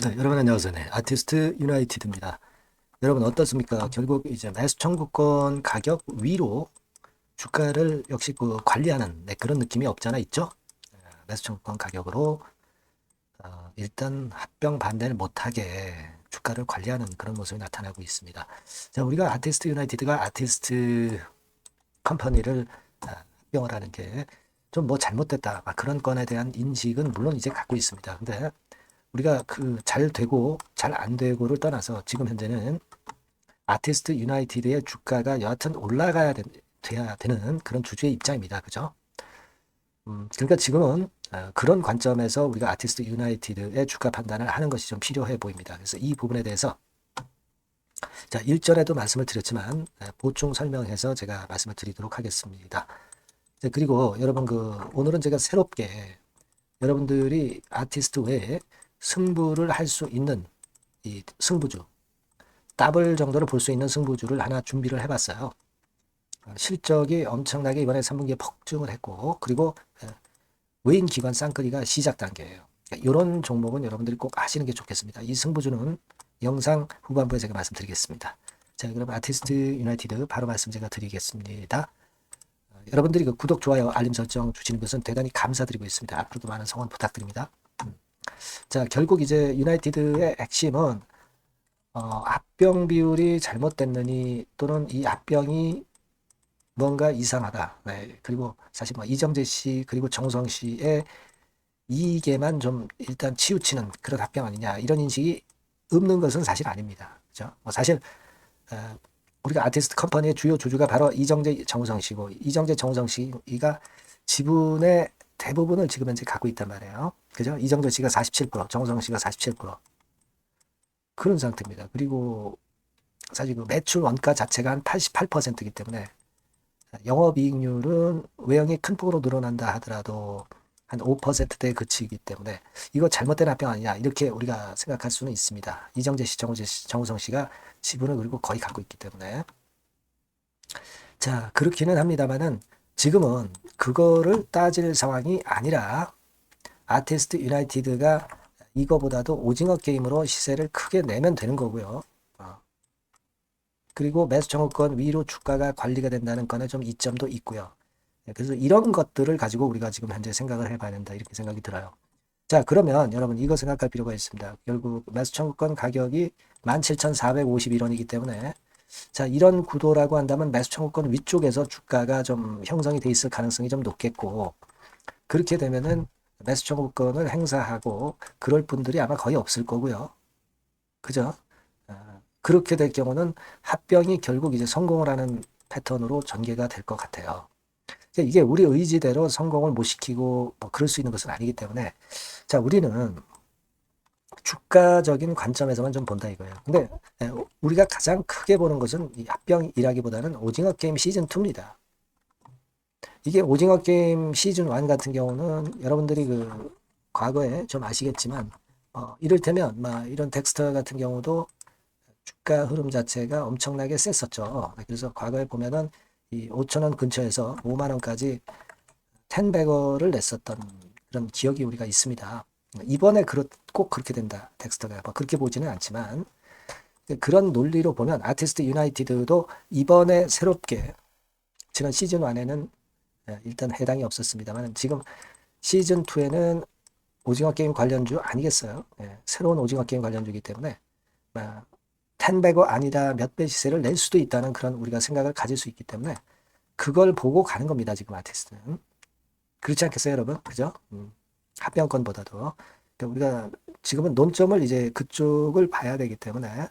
네, 여러분 안녕하세요. 네, 아티스트 유나이티드입니다. 여러분 어떻습니까? 결국 이제 매수 청구권 가격 위로 주가를 역시 관리하는 그런 느낌이 없잖아 있죠? 매수 청구권 가격으로 일단 합병 반대를 못하게 주가를 관리하는 그런 모습이 나타나고 있습니다. 자, 우리가 아티스트 유나이티드가 아티스트 컴퍼니를 합병을 하는 게 좀 뭐 잘못됐다 그런 건에 대한 인식은 물론 이제 갖고 있습니다. 근데 우리가 그 잘 되고 잘 안 되고를 떠나서 지금 현재는 아티스트 유나이티드의 주가가 여하튼 돼야 되는 그런 주주의 입장입니다. 그죠? 그러니까 지금은 그런 관점에서 우리가 아티스트 유나이티드의 주가 판단을 하는 것이 좀 필요해 보입니다. 그래서 이 부분에 대해서 자, 일전에도 말씀을 드렸지만 보충 설명해서 제가 말씀을 드리도록 하겠습니다. 그리고 여러분 오늘은 제가 새롭게 여러분들이 아티스트 외에 승부를 할 수 있는 이 승부주 더블 정도를 볼 수 있는 승부주를 하나 준비를 해봤어요. 실적이 엄청나게 이번에 3분기에 폭증을 했고 그리고 외인 기관 쌍끌이가 시작 단계예요. 이런 종목은 여러분들이 꼭 아시는 게 좋겠습니다. 이 승부주는 영상 후반부에 제가 말씀드리겠습니다. 자, 그럼 아티스트 유나이티드 바로 말씀 제가 드리겠습니다. 여러분들이 그 구독, 좋아요, 알림 설정 주시는 것은 대단히 감사드리고 있습니다. 앞으로도 많은 성원 부탁드립니다. 자, 결국 이제 유나이티드의 핵심은 합병 비율이 잘못됐느니 또는 이 합병이 뭔가 이상하다. 네. 그리고 사실 뭐 이정재 씨 그리고 정우성 씨의 이익에만 좀 일단 치우치는 그런 합병 아니냐 이런 인식이 없는 것은 사실 아닙니다. 그죠? 뭐 사실 어, 우리가 아티스트 컴퍼니의 주요 주주가 바로 이정재 정우성 씨고 이정재 정우성 씨가 지분의 대부분을 지금 현재 갖고 있단 말이에요. 그죠? 이정재 씨가 47%, 정우성 씨가 47% 그런 상태입니다. 그리고 사실 그 매출 원가 자체가 한 88%이기 때문에 영업이익률은 외형이 큰 폭으로 늘어난다 하더라도 한 5%대에 그치기 때문에 이거 잘못된 합병 아니냐 이렇게 우리가 생각할 수는 있습니다. 이정재 씨, 정우성 씨가 지분을 그리고 거의 갖고 있기 때문에 자 그렇기는 합니다만은 지금은 그거를 따질 상황이 아니라 아티스트 유나이티드가 이거보다도 오징어 게임으로 시세를 크게 내면 되는 거고요. 그리고 매수 청구권 위로 주가가 관리가 된다는 건에 좀 이점도 있고요. 그래서 이런 것들을 가지고 우리가 지금 현재 생각을 해봐야 된다 이렇게 생각이 들어요. 자 그러면 여러분 이거 생각할 필요가 있습니다. 결국 매수 청구권 가격이 17,451원이기 때문에 자 이런 구도라고 한다면 매수 청구권 위쪽에서 주가가 좀 형성이 돼 있을 가능성이 좀 높겠고 그렇게 되면은 매수 청구권을 행사하고 그럴 분들이 아마 거의 없을 거고요. 그죠? 그렇게 될 경우는 합병이 결국 이제 성공을 하는 패턴으로 전개가 될 것 같아요. 이게 우리 의지대로 성공을 못 시키고 뭐 그럴 수 있는 것은 아니기 때문에 자 우리는 주가적인 관점에서만 좀 본다 이거예요. 근데 우리가 가장 크게 보는 것은 이 합병이라기보다는 오징어 게임 시즌 2입니다. 이게 오징어 게임 시즌 1 같은 경우는 여러분들이 그 과거에 좀 아시겠지만 이를테면 막 이런 덱스터 같은 경우도 주가 흐름 자체가 엄청나게 셌었죠. 그래서 과거에 보면은 이 5천 원 근처에서 5만 원까지 텐베거를 냈었던 그런 기억이 우리가 있습니다. 이번에 꼭 그렇게 된다. 덱스터가 뭐 그렇게 보지는 않지만 그런 논리로 보면 아티스트 유나이티드도 이번에 새롭게 지난 시즌 1에는 일단 해당이 없었습니다만 지금 시즌 2에는 오징어 게임 관련주 아니겠어요? 새로운 오징어 게임 관련주이기 때문에 텐베거 아니다 몇 배 시세를 낼 수도 있다는 그런 우리가 생각을 가질 수 있기 때문에 그걸 보고 가는 겁니다. 지금 아티스트는. 그렇지 않겠어요, 여러분? 그죠? 합병권보다도. 그러니까 우리가 지금은 논점을 이제 그쪽을 봐야 되기 때문에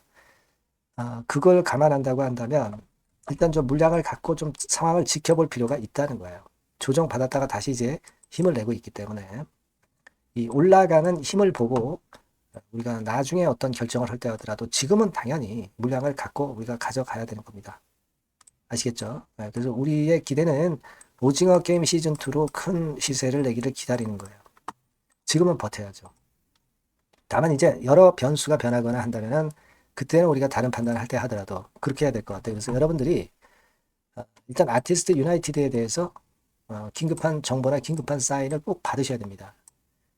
그걸 감안한다고 한다면 일단 좀 물량을 갖고 좀 상황을 지켜볼 필요가 있다는 거예요. 조정받았다가 다시 이제 힘을 내고 있기 때문에 이 올라가는 힘을 보고 우리가 나중에 어떤 결정을 할 때 하더라도 지금은 당연히 물량을 갖고 우리가 가져가야 되는 겁니다. 아시겠죠? 그래서 우리의 기대는 오징어 게임 시즌2로 큰 시세를 내기를 기다리는 거예요. 지금은 버텨야죠. 다만 이제 여러 변수가 변하거나 한다면은 그때는 우리가 다른 판단을 할 때 하더라도 그렇게 해야 될 것 같아요. 그래서 여러분들이 일단 아티스트 유나이티드에 대해서 긴급한 정보나 긴급한 사인을 꼭 받으셔야 됩니다.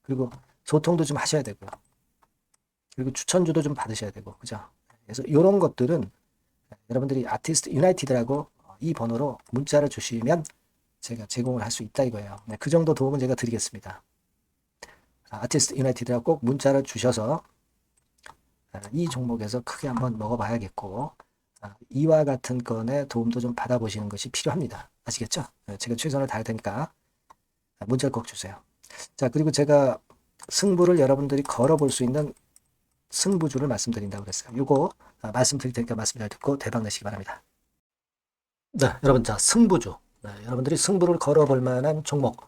그리고 소통도 좀 하셔야 되고요. 그리고 추천주도 좀 받으셔야 되고, 그죠? 그래서 이런 것들은 여러분들이 아티스트 유나이티드라고 이 번호로 문자를 주시면 제가 제공을 할 수 있다 이거예요. 네, 그 정도 도움은 제가 드리겠습니다. 아티스트 유나이티드라고 꼭 문자를 주셔서 이 종목에서 크게 한번 먹어봐야겠고, 이와 같은 건에 도움도 좀 받아보시는 것이 필요합니다. 아시겠죠? 제가 최선을 다할 테니까 문자를 꼭 주세요. 자, 그리고 제가 승부를 여러분들이 걸어볼 수 있는 승부주를 말씀드린다고 그랬어요. 요거 말씀드릴 테니까 말씀 잘 듣고 대박 내시기 바랍니다. 네, 여러분, 자, 승부주. 네, 여러분들이 승부를 걸어볼 만한 종목,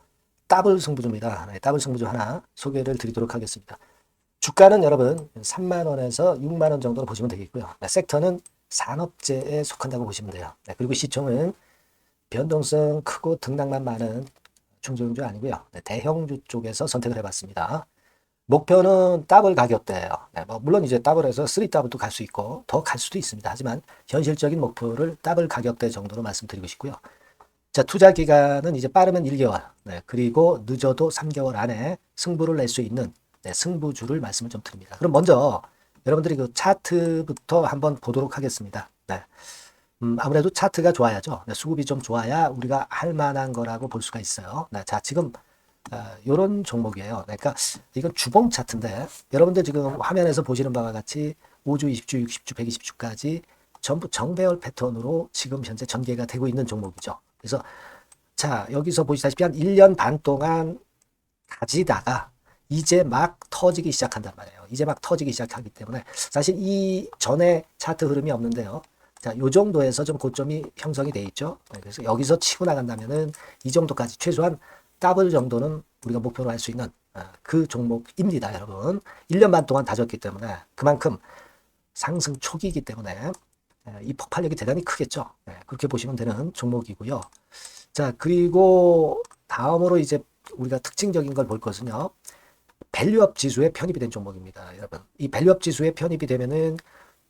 더블 승부주입니다. 네, 더블 승부주 하나 소개를 드리도록 하겠습니다. 주가는 여러분 3만 원에서 6만 원 정도로 보시면 되겠고요. 네, 섹터는 산업재에 속한다고 보시면 돼요. 네, 그리고 시총은 변동성 크고 등락만 많은 중소형주 아니고요. 네, 대형주 쪽에서 선택을 해봤습니다. 목표는 더블 가격대예요. 네, 뭐 물론 이제 더블에서 3더블도 갈 수 있고 더 갈 수도 있습니다. 하지만 현실적인 목표를 더블 가격대 정도로 말씀드리고 싶고요. 자, 투자 기간은 이제 빠르면 1개월, 네, 그리고 늦어도 3개월 안에 승부를 낼 수 있는 네, 승부주를 말씀을 좀 드립니다. 그럼 먼저 여러분들이 그 차트부터 한번 보도록 하겠습니다. 네. 아무래도 차트가 좋아야죠. 네, 수급이 좀 좋아야 우리가 할 만한 거라고 볼 수가 있어요. 네, 자, 지금 이런 종목이에요. 그러니까 이건 주봉 차트인데 여러분들 지금 화면에서 보시는 바와 같이 5주, 20주, 60주, 120주까지 전부 정배열 패턴으로 지금 현재 전개가 되고 있는 종목이죠. 그래서 자, 여기서 보시다시피 한 1년 반 동안 가지다가 이제 막 터지기 시작한단 말이에요. 이제 막 터지기 시작하기 때문에 사실 이 전에 차트 흐름이 없는데요. 자, 요 정도에서 좀 고점이 형성이 돼 있죠. 그래서 여기서 치고 나간다면은 이 정도까지 최소한 더블 정도는 우리가 목표로 할 수 있는 그 종목입니다, 여러분. 1년 반 동안 다졌기 때문에 그만큼 상승 초기이기 때문에 이 폭발력이 대단히 크겠죠. 그렇게 보시면 되는 종목이고요. 자, 그리고 다음으로 이제 우리가 특징적인 걸 볼 것은요. 밸류업 지수에 편입이 된 종목입니다, 여러분. 이 밸류업 지수에 편입이 되면은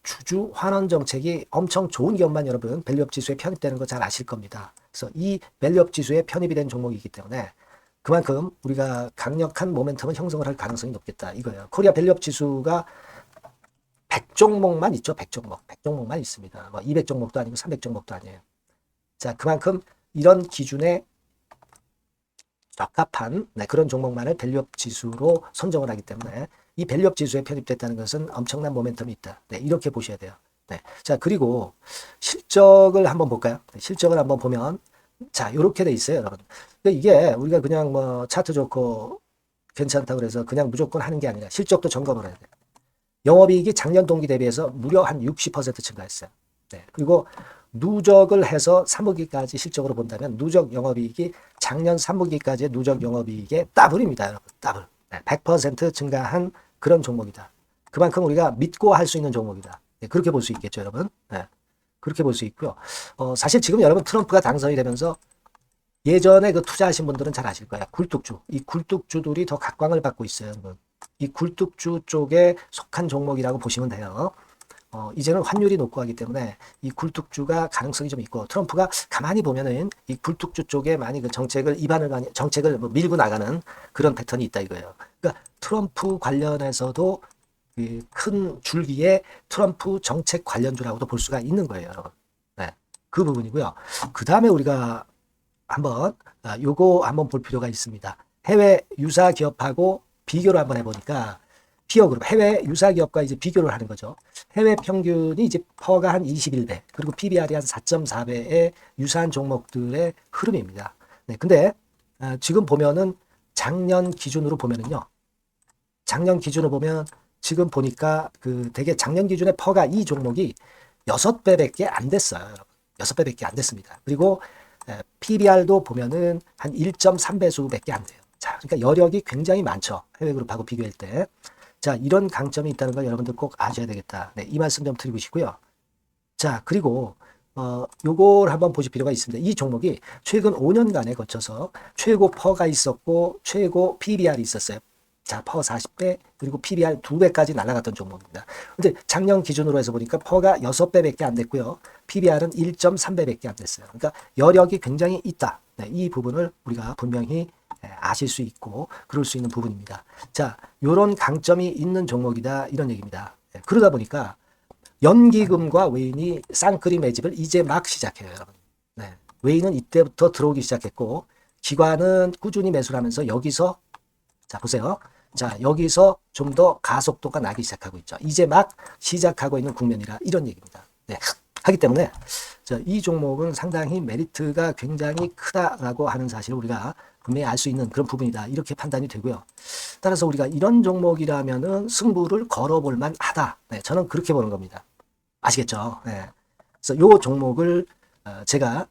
주주 환원 정책이 엄청 좋은 기업만 여러분 밸류업 지수에 편입되는 거 잘 아실 겁니다. 그래서 이 밸류업 지수에 편입이 된 종목이기 때문에 그만큼 우리가 강력한 모멘텀을 형성을 할 가능성이 높겠다 이거예요. 코리아 밸류업 지수가 100종목만 있죠. 100종목만 있습니다. 뭐 200종목도 아니고 300종목도 아니에요. 자, 그만큼 이런 기준에 적합한 그런 종목만을 밸류업 지수로 선정을 하기 때문에 이 밸류업 지수에 편입됐다는 것은 엄청난 모멘텀이 있다. 네, 이렇게 보셔야 돼요. 네. 자, 그리고 실적을 한번 볼까요? 네, 실적을 한번 보면 자, 이렇게 돼 있어요, 여러분. 그러니까 이게 우리가 그냥 뭐 차트 좋고 괜찮다고 그래서 그냥 무조건 하는 게 아니라 실적도 점검을 해야 돼요. 영업이익이 작년 동기 대비해서 무려 한 60% 증가했어요. 네. 그리고 누적을 해서 3분기까지 실적으로 본다면 누적 영업이익이 작년 3분기까지의 누적 영업이익의 더블입니다, 여러분. 더블. 네. 100% 증가한 그런 종목이다. 그만큼 우리가 믿고 할 수 있는 종목이다. 네. 그렇게 볼 수 있겠죠, 여러분. 네. 그렇게 볼 수 있고요. 사실 지금 여러분 트럼프가 당선이 되면서 예전에 그 투자하신 분들은 잘 아실 거예요. 굴뚝주. 이 굴뚝주들이 더 각광을 받고 있어요, 여러분. 이 굴뚝주 쪽에 속한 종목이라고 보시면 돼요. 이제는 환율이 높고 하기 때문에 이 굴뚝주가 가능성이 좀 있고 트럼프가 가만히 보면은 이 굴뚝주 쪽에 많이 그 정책을 뭐 밀고 나가는 그런 패턴이 있다 이거예요. 그러니까 트럼프 관련해서도 큰 줄기에 트럼프 정책 관련주라고도 볼 수가 있는 거예요, 여러분. 네, 그 부분이고요. 그 다음에 우리가 한번 요거 한번 볼 필요가 있습니다. 해외 유사 기업하고 비교를 한번 해보니까 피어 그룹 해외 유사 기업과 이제 비교를 하는 거죠. 해외 평균이 이제 퍼가 한 21배 그리고 PBR이 한 4.4배의 유사한 종목들의 흐름입니다. 네, 근데 지금 보면은 작년 기준으로 보면은요. 작년 기준으로 보면 지금 보니까 그 되게 작년 기준의 퍼가 이 종목이 6배밖에 안 됐어요, 여러분. 6배밖에 안 됐습니다. 그리고 PBR도 보면은 한 1.3배수밖에 안 돼요. 자, 그러니까 여력이 굉장히 많죠. 해외 그룹하고 비교할 때. 자, 이런 강점이 있다는 걸 여러분들 꼭 아셔야 되겠다. 네, 이 말씀 좀 드리고 싶고요. 자, 그리고 요걸 한번 보실 필요가 있습니다. 이 종목이 최근 5년간에 거쳐서 최고 퍼가 있었고 최고 PBR이 있었어요. 자, 퍼 40배 그리고 PBR 2배까지 날아갔던 종목입니다. 근데 작년 기준으로 해서 보니까 퍼가 6배밖에 안 됐고요. PBR은 1.3배밖에 안 됐어요. 그러니까 여력이 굉장히 있다. 네, 이 부분을 우리가 분명히 아실 수 있고 그럴 수 있는 부분입니다. 자, 요런 강점이 있는 종목이다 이런 얘기입니다. 그러다 보니까 연기금과 외인이 쌍끌이 매집을 이제 막 시작해요, 여러분. 네. 외인은 이때부터 들어오기 시작했고 기관은 꾸준히 매수를 하면서 여기서 자 보세요. 자 여기서 좀 더 가속도가 나기 시작하고 있죠. 이제 막 시작하고 있는 국면이라 이런 얘기입니다. 네. 하기 때문에 자, 이 종목은 상당히 메리트가 굉장히 크다라고 하는 사실을 우리가 분명히 알 수 있는 그런 부분이다. 이렇게 판단이 되고요. 따라서 우리가 이런 종목이라면은 승부를 걸어볼 만하다. 네, 저는 그렇게 보는 겁니다. 아시겠죠? 네. 그래서 요 종목을 제가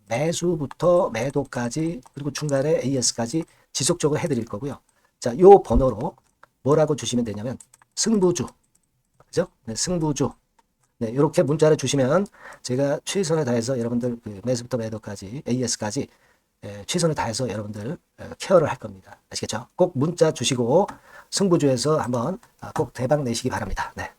매수부터 매도까지 그리고 중간에 AS까지 지속적으로 해드릴 거고요. 자, 요 번호로 뭐라고 주시면 되냐면 승부주, 그죠? 네, 승부주. 네, 이렇게 문자를 주시면 제가 최선을 다해서 여러분들 그 매수부터 매도까지 AS까지 최선을 다해서 여러분들 케어를 할 겁니다. 아시겠죠? 꼭 문자 주시고 승부주에서 한번 꼭 대박 내시기 바랍니다. 네.